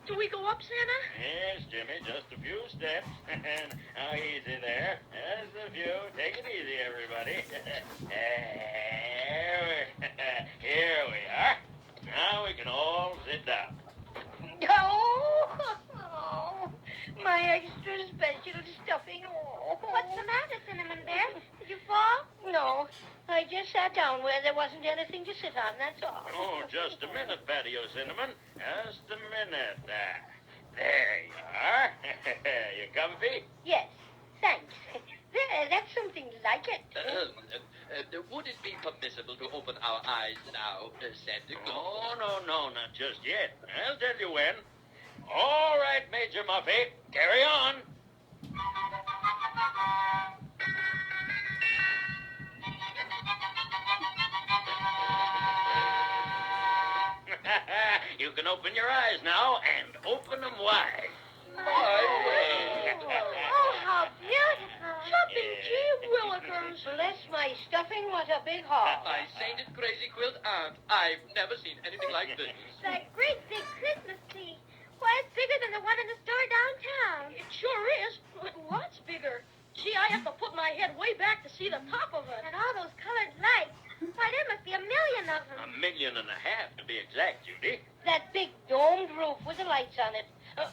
Do we go up, Santa? Yes, Jimmy, just a few steps. Now, easy there. Just a few. Take it easy, everybody. Here we are. Now we can all sit down. Oh, my extra special stuffing. Oh. What's the matter, Cinnamon Bear? Did you fall? No, I just sat down where there wasn't anything to sit on, that's all. Oh, just a minute, Patio Cinnamon. Just a minute. There you are. You comfy? Yes, thanks. There, that's something like it. Would it be permissible to open our eyes now, Santa Claus? Oh, no, not just yet. I'll tell you when. All right, Major Muffy, carry on. You can open your eyes now, and open them wide. Oh, how beautiful. Jumping gee willikers. Bless my stuffing, what a big haul. My sainted crazy quilt aunt, I've never seen anything like this. That great big Christmas tree. Why, it's bigger than the one in the store downtown. It sure is, but lots bigger. Gee, I have to put my head way back to see the top of it. And all those colored lights. Why, there must be 1 million of them. 1.5 million, to be exact, Judy. That big domed roof with the lights on it.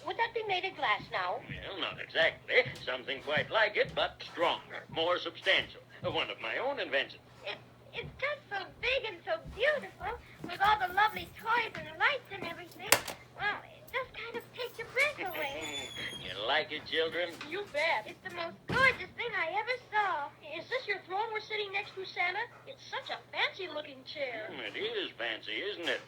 Would that be made of glass now? Well, not exactly. Something quite like it, but stronger, more substantial. One of my own inventions. It's just so big and so beautiful, with all the lovely toys and lights and everything. Well, it just kind of takes your breath away. You like it, children? You bet. It's the most gorgeous thing I ever saw. Is this your throne we're sitting next to, Santa? It's such a fancy-looking chair. It is fancy, isn't it?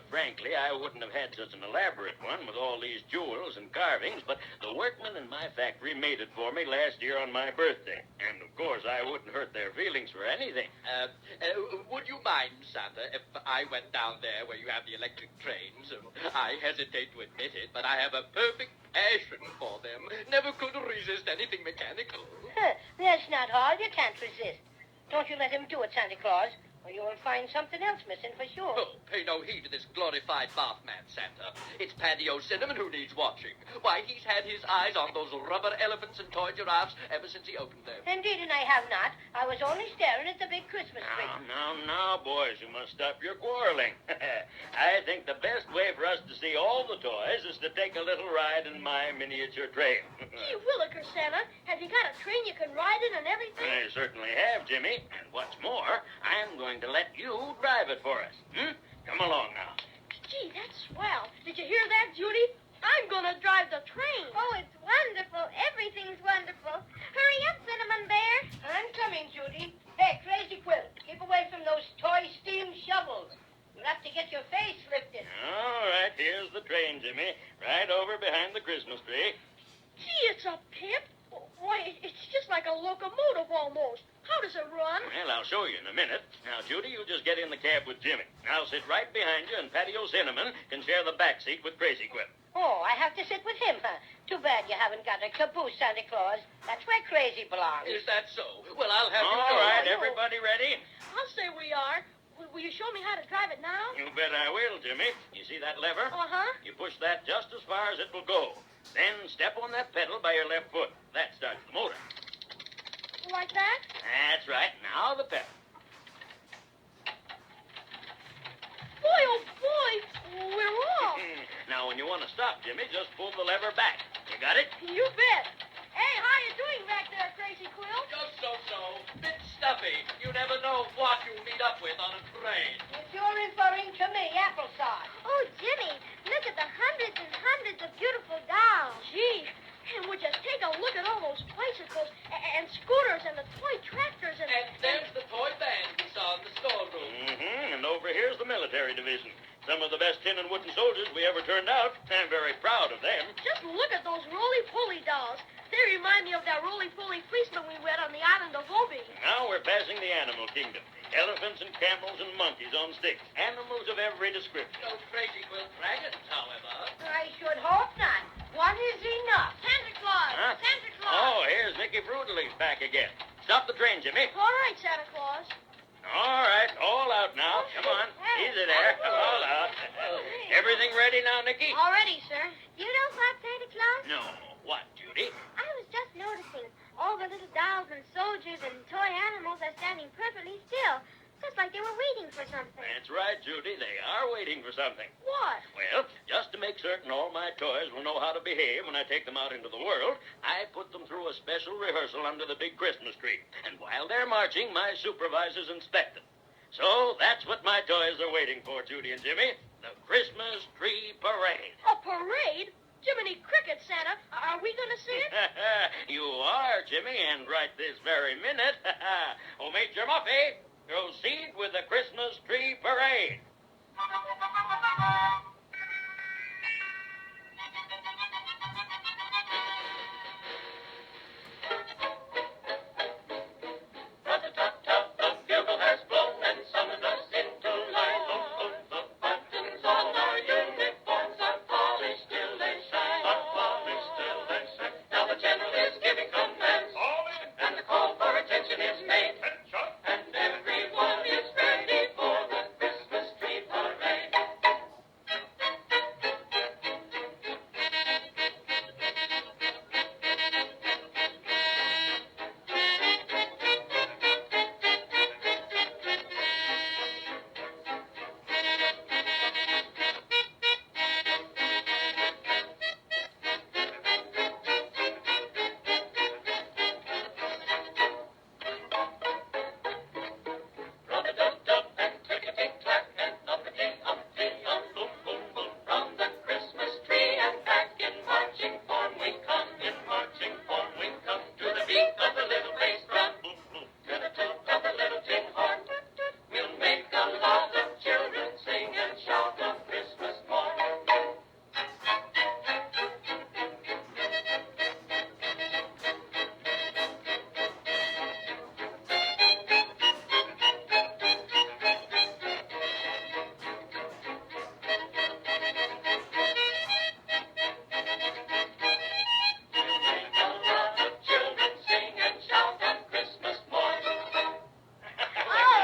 Frankly, I wouldn't have had such an elaborate one with all these jewels and carvings, but the workmen in my factory made it for me last year on my birthday. And, of course, I wouldn't hurt their feelings for anything. Would you mind, Santa, if I went down there where you have the electric trains? I hesitate to admit it, but I have a perfect passion for them. Never could resist anything mechanical. That's not all. You can't resist. Don't you let him do it, Santa Claus, or you will find something else missing for sure. Oh, pay no heed to this glorified bathman, Santa. It's Patio Cinnamon who needs watching. Why, he's had his eyes on those rubber elephants and toy giraffes ever since he opened them. Indeed, and I have not. I was only staring at the big Christmas tree. Now, boys, you must stop your quarreling. I think the best way for us to see all the toys is to take a little ride in my miniature train. Gee willikers, Santa. Have you got a train you can ride in and everything? I certainly have, Jimmy. And what's more, I'm going to let you drive it for us. Come along now. Gee, that's swell. Did you hear that, Judy? I'm going to drive the train. Oh, it's wonderful. Everything's wonderful. Hurry up, Cinnamon Bear. I'm coming, Judy. Hey, Crazy Quilt, keep away from those toy steam shovels. You'll have to get your face lifted. All right, here's the train, Jimmy. Right over behind the Christmas tree. Gee, it's a pimp. Why, it's just like a locomotive almost. How does it run? Well, I'll show you in a minute. Now, Judy, you just get in the cab with Jimmy. I'll sit right behind you, and Patio Cinnamon can share the back seat with Crazy Quilt. Oh, I have to sit with him, huh? Too bad you haven't got a caboose, Santa Claus. That's where Crazy belongs. Is that so? Well, I'll have you All know. right, everybody ready? I'll say we are. Will you show me how to drive it now? You bet I will, Jimmy. You see that lever? Uh-huh. You push that just as far as it will go. Then step on that pedal by your left foot. That starts the motor. Like that? That's right. Now the pedal. Boy, oh boy, we're off. Now, when you want to stop, Jimmy, just pull the lever back. You got it? You bet. Hey, how you doing back there, Crazy Quilt? Just so. Bit stuffy. You never know what you meet up with on a train. If you're referring to me, applesauce. Oh, Jimmy, look at the hundreds and hundreds of beautiful dolls. Gee, and would you take a look at all those bicycles and scooters and the toy tractors and... And there's the toy band we saw in the storeroom. And over here's the military division. Some of the best tin and wooden soldiers we ever turned out. I'm very proud of them. Just look at those roly-poly dolls. They remind me of that roly-poly policeman we met on the island of Obi. Now we're passing the animal kingdom. Elephants and camels and monkeys on sticks. Animals of every description. No Crazy Quilt dragons, however. I should hope not. One is enough. Santa Claus! Huh? Santa Claus! Oh, here's Mickey Fruitlegs back again. Stop the train, Jimmy. All right, Santa Claus. All right, all out now. Come on. Easy there. All out. Everything ready now, Nicky? All ready, sir. You know what, Santa Claus? No. What, Judy? I was just noticing all the little dolls and soldiers and toy animals are standing perfectly still, just like they were waiting for something. That's right, Judy. They are waiting for something. What? Well, just to make certain all my toys will know how to behave when I take them out into the world, I put them through a special rehearsal under the big Christmas tree. And while they're marching, my supervisors inspect them. So that's what my toys are waiting for, Judy and Jimmy. The Christmas Tree Parade. A parade? Jiminy Cricket, Santa. Are we going to see it? You are, Jimmy, and right this very minute. Oh, Major Muffy, proceed with the Christmas Tree Parade. Tut-tut-tut, the bugle has blown and summoned us into line. The buttons on our uniforms are polished till they shine. Now the general is giving commands, and the call for attention is made. And everyone is ready for the Christmas tree parade. Rub-a-dub-dub and click-a-tick-clack and uppity-umpty-um, boom, boom, boom. From the Christmas tree and back in marching form we come. In marching form we come to the beat of the little bass drum. Boom, boom. To the toot of the little tin horn. Toot, toot. We'll make a lot of children sing and shout on Christmas morn. Make a lot of children sing and shout on Christmas morn. Oh,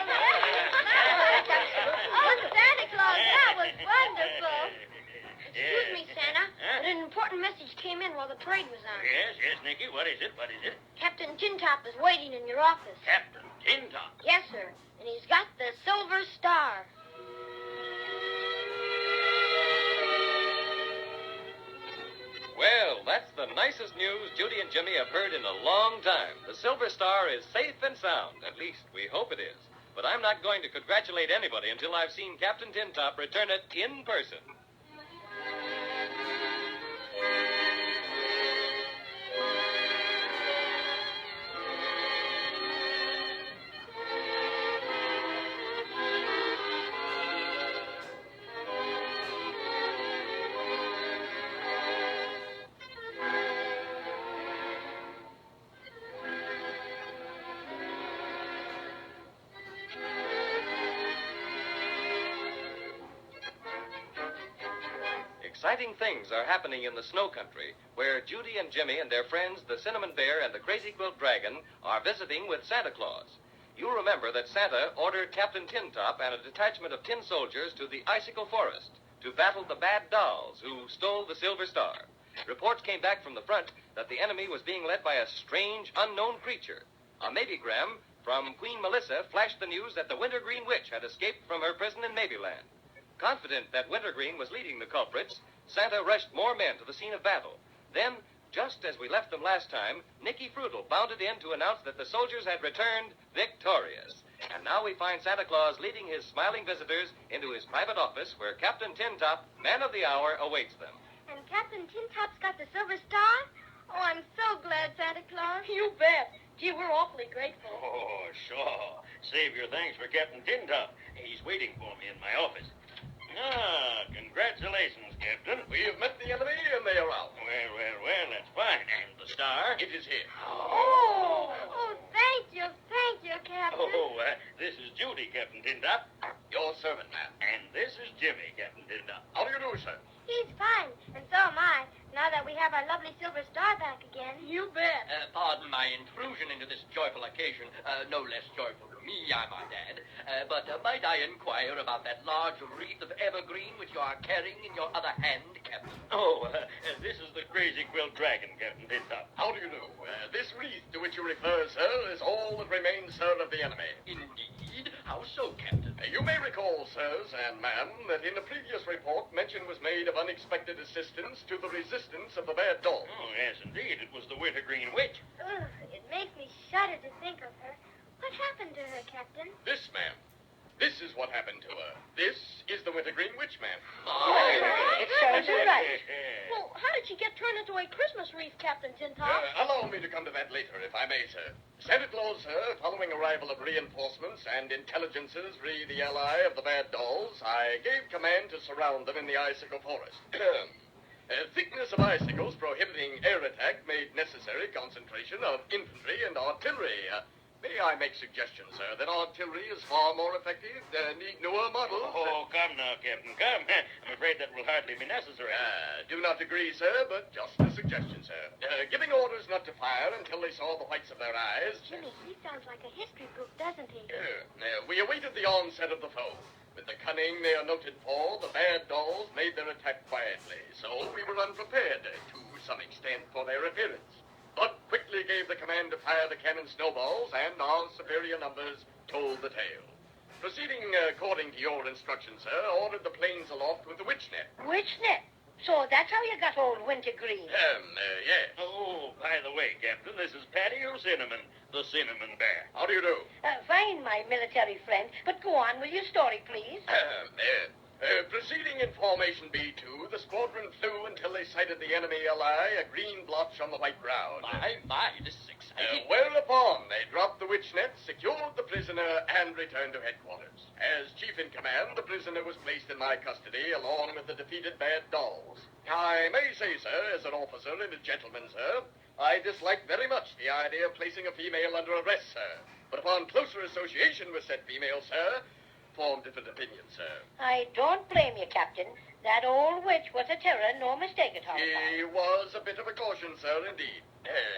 Santa Claus, that was wonderful. Excuse me, Santa. Huh? But an important message came in while the parade was on. Yes, Nicky. What is it? Captain Tintop is waiting in your office. Captain Tintop. Yes, sir. And he's got the Silver Star. Well, that's the nicest news Judy and Jimmy have heard in a long time. The Silver Star is safe and sound. At least, we hope it is. But I'm not going to congratulate anybody until I've seen Captain Tintop return it in person. Exciting things are happening in the snow country, where Judy and Jimmy and their friends, the Cinnamon Bear and the Crazy Quilt Dragon, are visiting with Santa Claus. You'll remember that Santa ordered Captain Tintop and a detachment of tin soldiers to the Icicle Forest to battle the bad dolls who stole the Silver Star. Reports came back from the front that the enemy was being led by a strange, unknown creature. A Maybegram from Queen Melissa flashed the news that the Wintergreen Witch had escaped from her prison in Maybeland. Confident that Wintergreen was leading the culprits, Santa rushed more men to the scene of battle. Then, just as we left them last time, Nicky Frutal bounded in to announce that the soldiers had returned victorious. And now we find Santa Claus leading his smiling visitors into his private office where Captain Tintop, man of the hour, awaits them. And Captain Tintop's got the Silver Star? Oh, I'm so glad, Santa Claus. You bet. Gee, we're awfully grateful. Oh, sure. Save your thanks for Captain Tintop. He's waiting for me in my office. Congratulations, Captain. We have met the enemy and they are out. Well, that's fine. And the star? It is here. Oh, thank you, Captain. This is Judy, Captain Tintop. Your servant, ma'am. And this is Jimmy, Captain Tintop. How do you do, sir? He's fine, and so am I, now that we have our our lovely silver star back again. You bet. Pardon my intrusion into this joyful occasion. No less joyful to me, I might add. But might I inquire about that large wreath of evergreen which you are carrying in your other hand, Captain? Oh, this is the crazy quilt dragon, Captain Tintop. How do you do? This wreath to which you refer, sir, is all that remains, sir, of the enemy. Indeed? How so, Captain? You may recall, sirs and ma'am, that in a previous report mention was made of unexpected assistance to the resistance of the bad dog. Oh, yes, indeed. It was the Wintergreen Witch. Ugh, it makes me shudder to think of her. What happened to her, Captain? This, ma'am. This is what happened to her. This is the Wintergreen Witch, ma'am. It serves her right. Well, how did she get turned into a Christmas wreath, Captain Tintop? Allow me to come to that later, if I may, sir. Santa Claus, sir, following arrival of reinforcements and intelligences re the ally of the bad dolls, I gave command to surround them in the icicle forest. Thickness of icicles prohibiting air attack made necessary concentration of infantry and artillery. May I make suggestions, sir, that artillery is far more effective, need newer models? Oh, come now, Captain, come. I'm afraid that will hardly be necessary. Do not agree, sir, but just a suggestion, sir. Giving orders not to fire until they saw the whites of their eyes. Jimmy, he sounds like a history book, doesn't he? We awaited the onset of the foe. With the cunning they are noted for, the bad dolls made their attack quietly, so we were unprepared, to some extent, for their appearance. But quickly gave the command to fire the cannon snowballs, and our superior numbers told the tale. Proceeding according to your instructions, sir, ordered the planes aloft with the witch net. Witch net. So that's how you got old Wintergreen. Yes. Oh, by the way, Captain, this is Patty O'Cinnamon, the Cinnamon Bear. How do you do? Fine, my military friend. But go on with your story, please. Proceeding in formation B2, the squadron flew until they sighted the enemy ally, a green blotch on the white ground. My, this is exciting. Whereupon they dropped the witch net, secured the prisoner, and returned to headquarters. As chief in command, the prisoner was placed in my custody along with the defeated bad dolls. I may say, sir, as an officer and a gentleman, sir, I dislike very much the idea of placing a female under arrest, sir. But upon closer association with said female, sir, form different opinions, sir. I don't blame you, Captain. That old witch was a terror, no mistake at all. She was a bit of a caution, sir, indeed.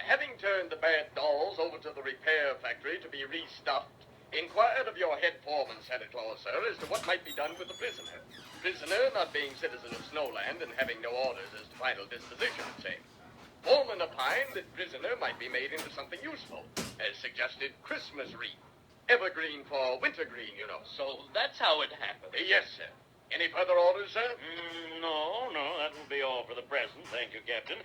Having turned the bad dolls over to the repair factory to be restuffed, inquired of your head foreman, Santa Claus, sir, as to what might be done with the prisoner. Prisoner not being citizen of Snowland and having no orders as to final disposition of same. Foreman opined that prisoner might be made into something useful, as suggested Christmas wreath. Evergreen for wintergreen, you know. So that's how it happened. Yes, sir. Any further orders, sir? No, that will be all for the present, thank you, Captain.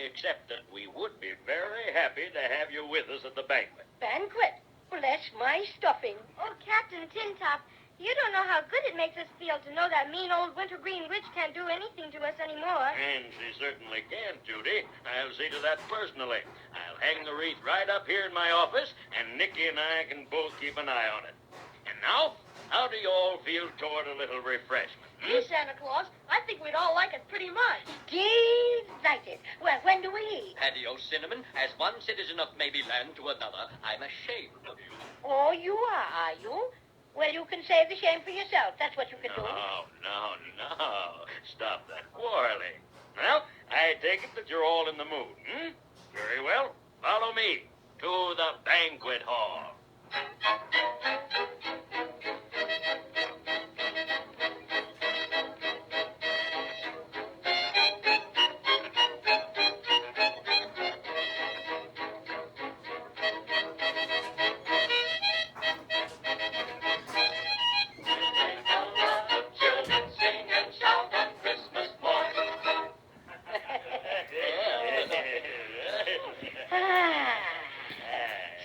Except that we would be very happy to have you with us at the banquet. Banquet? Bless my stuffing. Oh, Captain Tintop, you don't know how good it makes us feel to know that mean old Wintergreen Witch can't do anything to us anymore. And she certainly can, Judy. I'll see to that personally. I'll hang the wreath right up here in my office, and Nicky and I can both keep an eye on it. And now, how do you all feel toward a little refreshment? Gee, Santa Claus, I think we'd all like it pretty much. Delighted. Well, when do we eat? Patty O'Cinnamon, as one citizen of Maryland to another, I'm ashamed of you. Oh, you are you? Well, you can save the shame for yourself. That's what you can do. No. Stop that quarreling. Well, I take it that you're all in the mood, Very well. Follow me to the banquet hall.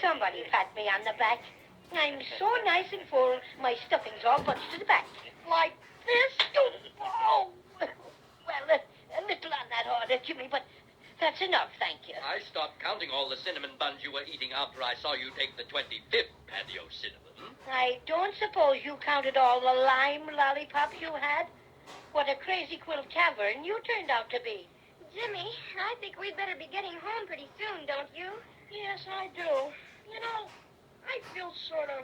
Somebody pat me on the back. I'm so nice and full, my stuffing's all bunched to the back. Like this? Oh! Well, a little on that order, Jimmy, but that's enough, thank you. I stopped counting all the cinnamon buns you were eating after I saw you take the 25th Patty O'Cinnamon. I don't suppose you counted all the lime lollipops you had? What a crazy quilt cavern you turned out to be. Jimmy, I think we'd better be getting home pretty soon, don't you? Yes, I do. You know, I feel sort of,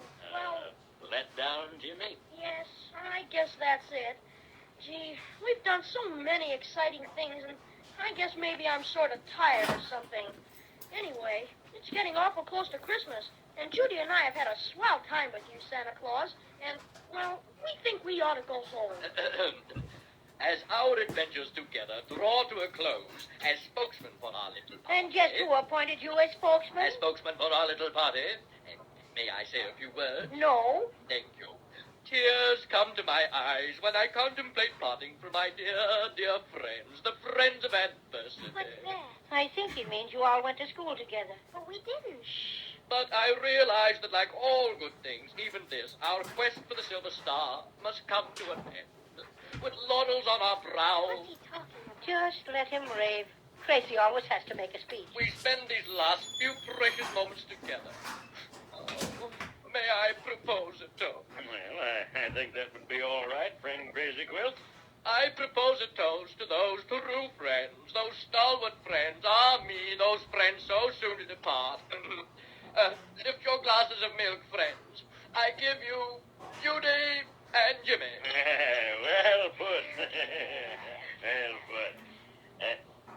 Let down, Jimmy? yes, I guess that's it. Gee, we've done so many exciting things, and I guess maybe I'm sort of tired or something. Anyway, it's getting awful close to Christmas, and Judy and I have had a swell time with you, Santa Claus, and, well, we think we ought to go home. As our adventures together draw to a close, as spokesman for our little party... And just who appointed you as spokesman? As spokesman for our little party, may I say a few words? No. Thank you. Tears come to my eyes when I contemplate parting from my dear, dear friends, the friends of adversity. What's that? I think he means you all went to school together. But we didn't. But I realize that like all good things, even this, our quest for the Silver Star must come to an end. With laurels on our brows, What's he talking about? Just let him rave. Tracy always has to make a speech. we spend these last few precious moments together. Oh, may I propose a toast? Well, I think that would be all right, friend Crazy Quilt. I propose a toast to those true friends, those stalwart friends, me, those friends so soon to depart. Lift your glasses of milk, friends. I give you Judy and Jimmy. Well put. Well put.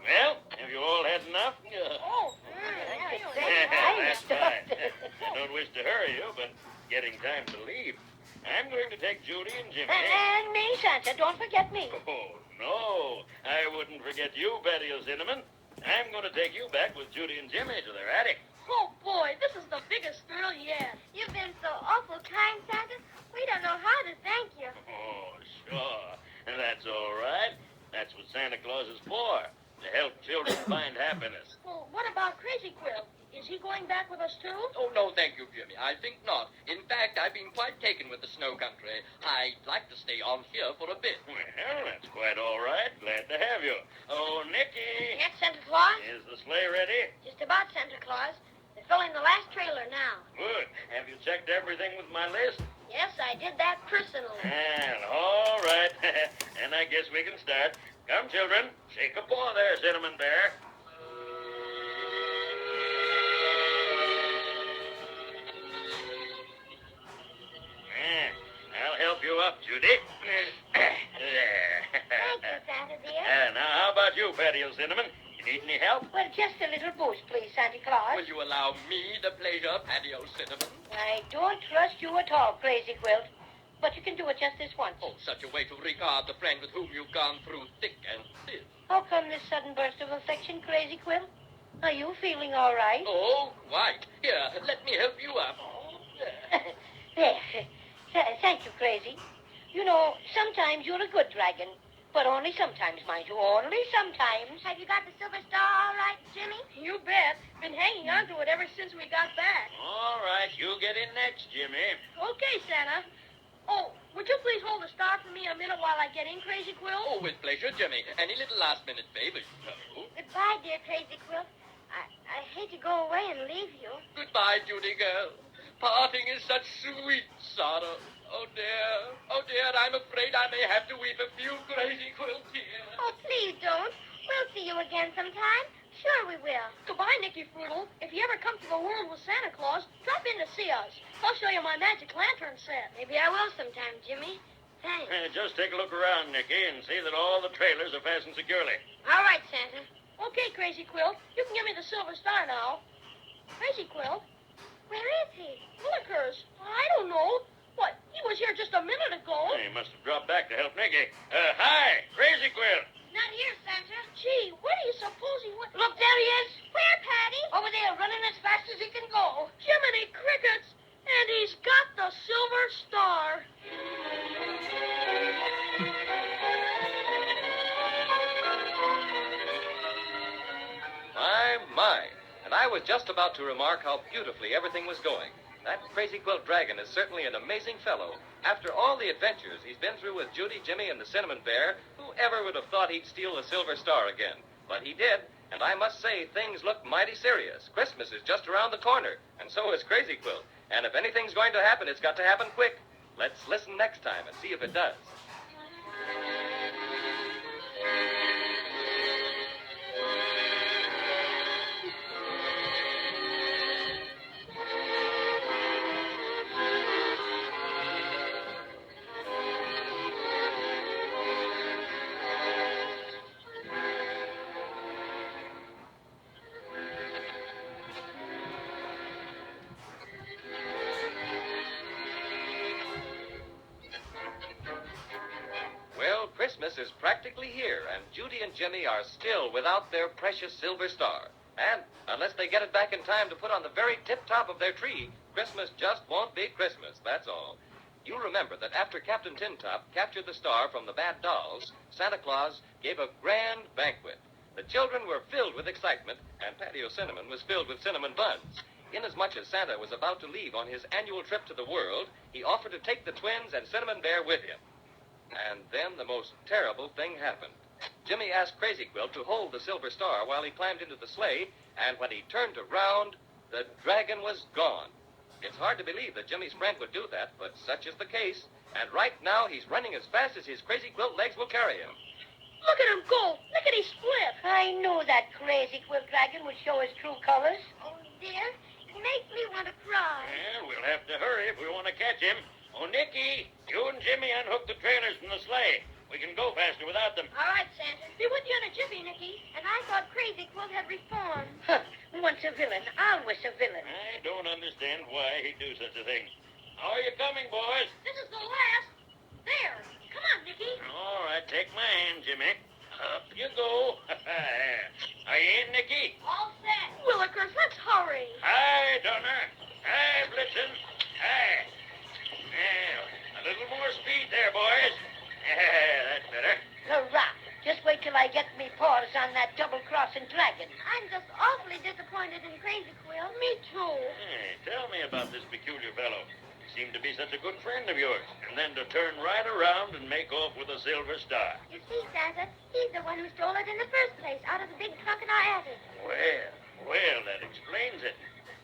Well, have you all had enough? Oh, That's fine. I don't wish to hurry you, but getting time to leave. I'm going to take Judy and Jimmy. And me, Santa. Don't forget me. Oh, no. I wouldn't forget you, Betty O'Cinnamon. I'm going to take you back with Judy and Jimmy to their attic. Oh, boy, this is the biggest thrill yet. You've been so awful kind, Santa. We don't know how to thank you. Oh, sure. That's all right. That's what Santa Claus is for, to help children find happiness. Well, what about Crazy Quill? Is he going back with us, too? Oh, no, thank you, Jimmy. I think not. In fact, I've been quite taken with the snow country. I'd like to stay on here for a bit. Well, that's quite all right. Glad to have you. Oh, Nicky. Yes, Santa Claus? Is the sleigh ready? Just about, Santa Claus. They're filling the last trailer now. Good. Have you checked everything with my list? Yes, I did that personally. Well, all right. And I guess we can start. Come, children. Shake a paw there, Cinnamon Bear. I'll help you up, Judy. There. Thank you, Santa dear. Now, how about you, Patty O'Cinnamon? You need any help? Well, just a little boost, please, Santa Claus. Will you allow me the pleasure, Patty O'Cinnamon? I don't trust you at all, Crazy Quilt. But you can do it just this once. Oh, such a way to regard the friend with whom you've gone through thick and thin. How come this sudden burst of affection, Crazy Quilt? Are you feeling all right? Oh, quite. Here, let me help you up. There. Thank you, Crazy. You know, sometimes you're a good dragon. But only sometimes, mind you. Only sometimes. Have you got the Silver Star all right, Jimmy? You bet. Been hanging on to it ever since we got back. All right, you get in next, Jimmy. Okay, Santa. Oh, would you please hold the star for me a minute while I get in, Crazy Quill? Oh, with pleasure, Jimmy. Any little last-minute favors, you know. Goodbye, dear Crazy Quilt. I hate to go away and leave you. Goodbye, Judy girl. Parting is such sweet sorrow. Oh, dear, I'm afraid I may have to weep a few Crazy Quill tears. Oh, please don't. We'll see you again sometime. Sure we will. Goodbye, Nicky Froodle. If you ever come to the world with Santa Claus, drop in to see us. I'll show you my magic lantern set. Maybe I will sometime, Jimmy. Thanks. Just take a look around, Nicky, and see that all the trailers are fastened securely. All right, Santa. Okay, Crazy Quill. You can give me the silver star now. Crazy Quill? Where is he? Willikers. I don't know. What? He was here just a minute ago. He must have dropped back to help Nicky. Hi, Crazy Quill. Not here, Santa. Gee, where do you suppose he went? Look, there he is. Where, Patty? Over there, running as fast as he can go. Jiminy Crickets! And he's got the silver star. My. And I was just about to remark how beautifully everything was going. That Crazy Quilt Dragon is certainly an amazing fellow. After all the adventures he's been through with Judy, Jimmy, and the Cinnamon Bear, whoever would have thought he'd steal the Silver Star again? But he did, and I must say things look mighty serious. Christmas is just around the corner, and so is Crazy Quilt. And if anything's going to happen, it's got to happen quick. Let's listen next time and see if it does. Christmas is practically here, and Judy and Jimmy are still without their precious silver star. And unless they get it back in time to put on the very tip-top of their tree, Christmas just won't be Christmas, that's all. You remember that after Captain Tintop captured the star from the bad dolls, Santa Claus gave a grand banquet. The children were filled with excitement, and Patio Cinnamon was filled with cinnamon buns. Inasmuch as Santa was about to leave on his annual trip to the world, he offered to take the twins and Cinnamon Bear with him. And then the most terrible thing happened. Jimmy asked Crazy Quilt to hold the silver star while he climbed into the sleigh, and when he turned around, the dragon was gone. It's hard to believe that Jimmy's friend would do that, but such is the case, and right now he's running as fast as his Crazy Quilt legs will carry him. Look at him go. Look at his split. I knew that crazy quilt dragon would show his true colors. Oh, dear. It makes me want to cry. Well, we'll have to hurry if we want to catch him. Oh, Nicky, you and Jimmy unhook the trailers from the sleigh. We can go faster without them. All right, Santa. Be with you in a jiffy, Nicky. And I thought Crazy Quilt had reformed. Huh. Once a villain, always a villain. I don't understand why he'd do such a thing. How are you coming, boys? This is the last. There. Come on, Nicky. All right, take my hand, Jimmy. Up you go. Are you in, Nicky? All set. Willikers, let's hurry. Hi, Donner. Hi, Blitzen. Hi. Now, a little more speed there, boys. That's better. Hurrah. Just wait till I get me paws on that double-crossing dragon. I'm just awfully disappointed in Crazy Quilt. Me too. Hey, tell me about this peculiar fellow. He seemed to be such a good friend of yours, and then to turn right around and make off with a silver star. You see, Santa, he's the one who stole it in the first place, out of the big trunk in our attic. Well, that explains it.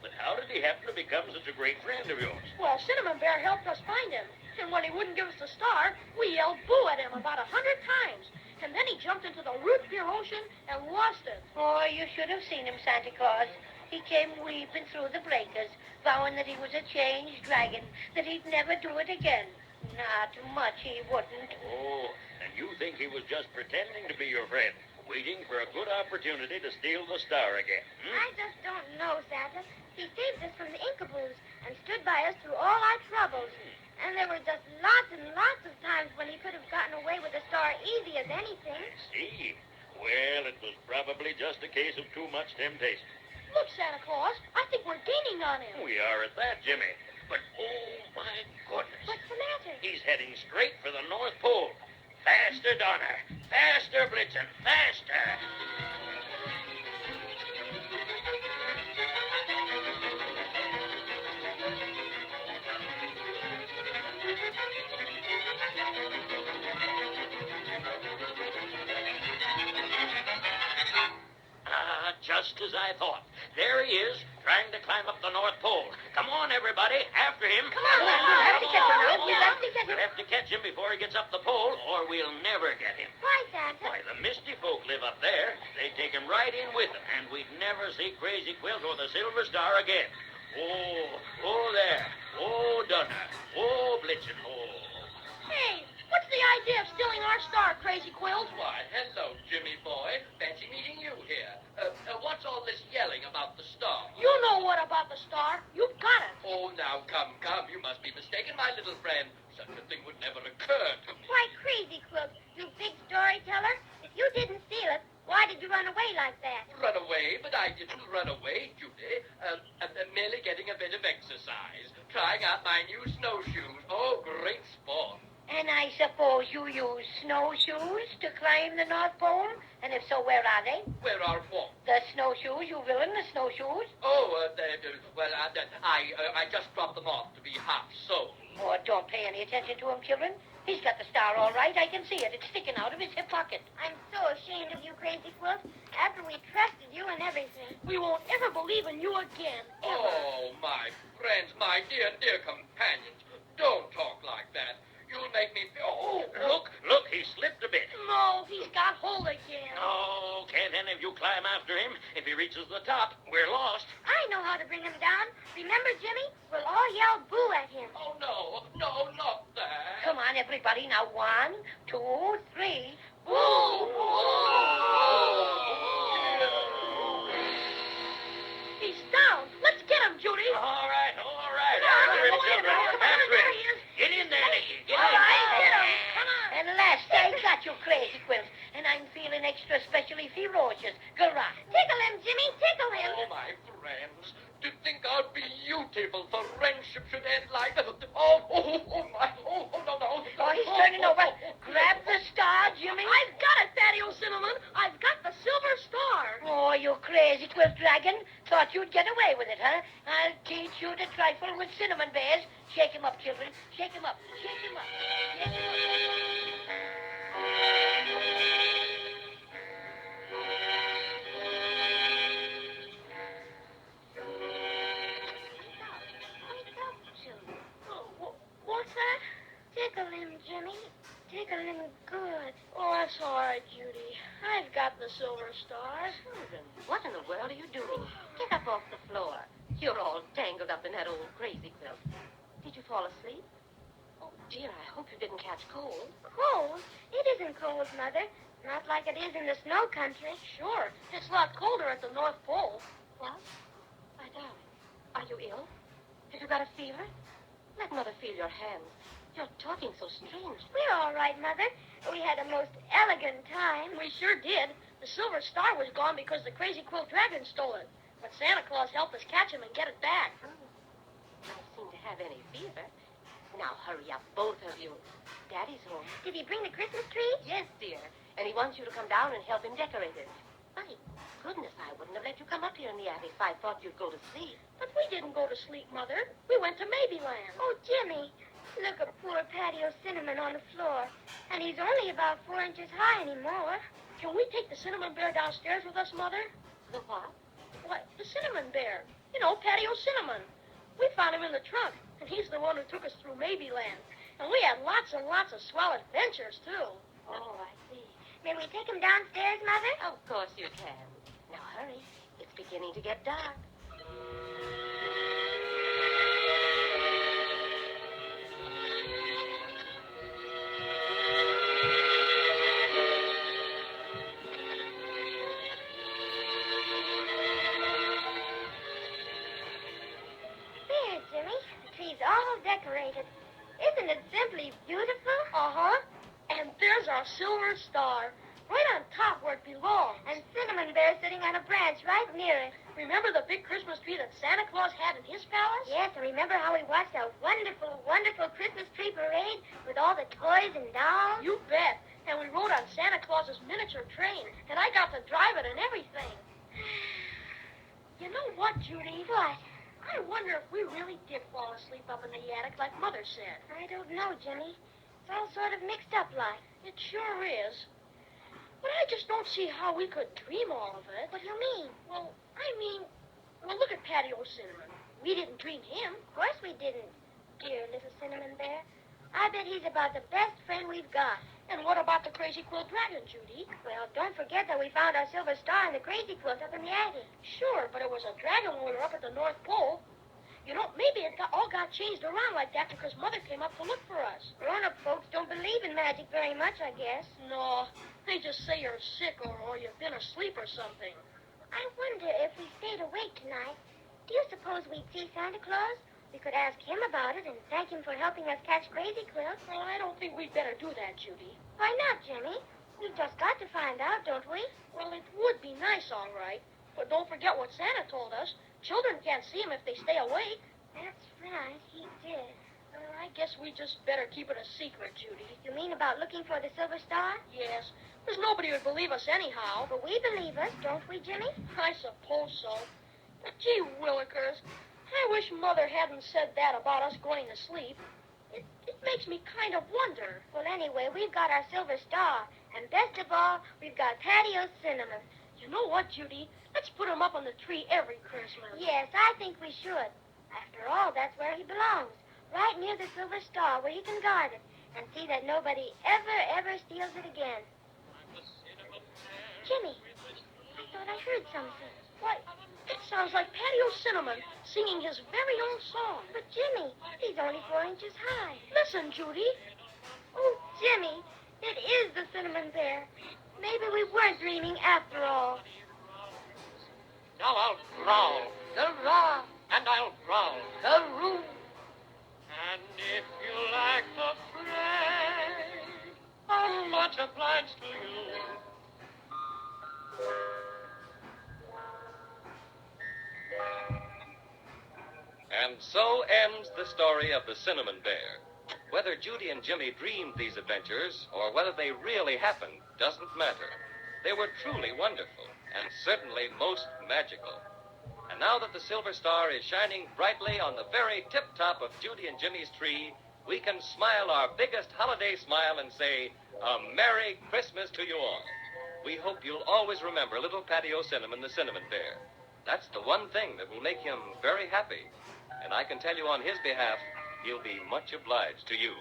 But how did he happen to become such a great friend of yours? Well, Cinnamon Bear helped us find him. And when he wouldn't give us the star, we yelled boo at him about 100 times. And then he jumped into the root beer ocean and lost it. Oh, you should have seen him, Santa Claus. He came weeping through the breakers, vowing that he was a changed dragon, that he'd never do it again. Not much he wouldn't. Oh, and you think he was just pretending to be your friend, waiting for a good opportunity to steal the star again? I just don't know, Santa. He saved us from the Inkaboos and stood by us through all our troubles. And there were just lots and lots of times when he could have gotten away with the star easy as anything. I see. Well, it was probably just a case of too much temptation. Look, Santa Claus, I think we're gaining on him. We are at that, Jimmy. But, oh, my goodness. What's the matter? He's heading straight for the North Pole. Faster, Donner. Faster, Blitzen. Faster. Just as I thought. There he is, trying to climb up the North Pole. Come on, everybody, after him. Come on, we'll have to catch him now. We'll have to catch him. We'll have to catch him before he gets up the pole, or we'll never get him. Why, Santa? Why, the Misty Folk live up there. They take him right in with them, and we'd never see Crazy Quilt or the Silver Star again. Oh, there. Oh, Donner. Oh, Blitzen. Oh. Hey, what's the idea of stealing our star, Crazy Quilt? Why, hello, Jimmy boy. Fancy meeting you here. What's all this yelling about the star? You know what about the star. You've got it. Oh, now, come. You must be mistaken, my little friend. Such a thing would never occur to me. Why, Crazy Quilt, you big storyteller. If you didn't steal it, why did you run away like that? Run away? But I didn't run away, Judy. I'm merely getting a bit of exercise. Trying out my new snowshoes. Oh, great sport. And I suppose you use snowshoes to climb the North Pole? And if so, where are they? Where are what? The snowshoes, you villain, the snowshoes. Oh, I just dropped them off to be half sold. Oh, don't pay any attention to him, children. He's got the star all right. I can see it. It's sticking out of his hip pocket. I'm so ashamed of you, Crazy Quilt. After we trusted you and everything. We won't ever believe in you again. Ever. Oh, my friends, my dear companions. Don't talk like that. You'll make me feel... Oh, Look, he slipped a bit. No, he's got hold again. Oh, can't any of you climb after him? If he reaches the top, we're lost. I know how to bring him down. Remember, Jimmy? We'll all yell boo at him. Oh, no, not that. Come on, everybody. Now, 1, 2, 3. Boo! He's down. Let's get him, Judy. All right. Come on, Children. come on, After there him. he is. Get in there, Nicky. Get All in. right, get him. Come on. And last, I got you, Crazy especially ferocious. Garage. Tickle him, Jimmy, tickle him. Oh, my friends, to think how beautiful friendship should end like that. My, no. Oh, he's turning over. Grab the star, Jimmy. I've got it, Thaddeus Cinnamon. I've got the silver star. Oh, you crazy quilt dragon. Thought you'd get away with it, huh? I'll teach you to trifle with cinnamon bears. Shake him up, children. Shake him up. Shake him up. Shake him What's that? Tickle him, Jimmy. Tickle him good. Oh, that's all right, Judy. I've got the silver star. Susan, what in the world are you doing? Get up off the floor. You're all tangled up in that old crazy quilt. Did you fall asleep? Oh, dear, I hope you didn't catch cold. Cold? It isn't cold, Mother. Not like it is in the snow country. Sure. It's a lot colder at the North Pole. What? My darling, are you ill? Have you got a fever? Let Mother feel your hands. You're talking so strange. We're all right, Mother. We had a most elegant time. We sure did. The silver star was gone because the crazy quilt dragon stole it. But Santa Claus helped us catch him and get it back. Don't seem to have any fever. Now hurry up, both of you. Daddy's home. Did he bring the Christmas tree? Yes, dear. And he wants you to come down and help him decorate it. My goodness, I wouldn't have let you come up here in the attic if I thought you'd go to sleep. But we didn't go to sleep, Mother. We went to Maybeland. Oh, Jimmy, look at poor Patio Cinnamon on the floor. And he's only about 4 inches high anymore. Can we take the cinnamon bear downstairs with us, Mother? The what? What? The cinnamon bear. You know, Patio Cinnamon. We found him in the trunk, and he's the one who took us through Maybeland. And we had lots and lots of swell adventures, too. Oh, I see. May we take him downstairs, Mother? Of course you can. Now hurry. It's beginning to get dark. There, Jimmy. The tree's all decorated. Isn't it simply beautiful? Uh-huh. And there's our silver star, right on top where it belongs. And Cinnamon Bear sitting on a branch right near it. Remember the big Christmas tree that Santa Claus had in his palace? Yes, and remember how we watched our wonderful, wonderful Christmas tree parade with all the toys and dolls? You bet. And we rode on Santa Claus's miniature train, and I got to drive it and everything. You know what, Judy? What? I wonder if we really did fall asleep up in the attic like Mother said. I don't know, Jimmy. It's all sort of mixed up like. It sure is. But I just don't see how we could dream all of it. What do you mean? Well, look at Patio Cinnamon. We didn't dream him. Of course we didn't, dear little Cinnamon Bear. I bet he's about the best friend we've got. And what about the crazy quilt dragon, Judy? Well, don't forget that we found our silver star in the crazy quilt up in the attic. Sure, but it was a dragon when we were up at the North Pole. You know, maybe all got changed around like that because Mother came up to look for us. Grown-up folks don't believe in magic very much, I guess. No, they just say you're sick or you've been asleep or something. I wonder if we stayed awake tonight, do you suppose we'd see Santa Claus? We could ask him about it and thank him for helping us catch Crazy Quilt. Well, I don't think we'd better do that, Judy. Why not, Jimmy? We've just got to find out, don't we? Well, it would be nice, all right. But don't forget what Santa told us. Children can't see him if they stay awake. That's right, he did. Well, I guess we just better keep it a secret, Judy. You mean about looking for the silver star? Yes. There's nobody who'd believe us anyhow. But we believe us, don't we, Jimmy? I suppose so. But gee willikers, I wish Mother hadn't said that about us going to sleep. It makes me kind of wonder. Well, anyway, we've got our silver star. And best of all, we've got Patio Cinnamon. You know what, Judy? Let's put him up on the tree every Christmas. Yes, I think we should. After all, that's where he belongs. Right near the silver star where you can guard it and see that nobody ever steals it again. Jimmy, I thought I heard something. Why, it sounds like Patio Cinnamon singing his very own song. But Jimmy, he's only 4 inches high. Listen, Judy. Oh, Jimmy, it is the Cinnamon Bear. Maybe we weren't dreaming after all. Now I'll growl, Hurrah! and I'll growl. Hurroo! And if you like the fray, I'm much obliged to you. And so ends the story of the Cinnamon Bear. Whether Judy and Jimmy dreamed these adventures or whether they really happened doesn't matter. They were truly wonderful and certainly most magical. And now that the silver star is shining brightly on the very tip-top of Judy and Jimmy's tree, we can smile our biggest holiday smile and say, a Merry Christmas to you all. We hope you'll always remember little Patio Cinnamon, the Cinnamon Bear. That's the one thing that will make him very happy. And I can tell you on his behalf, he'll be much obliged to you.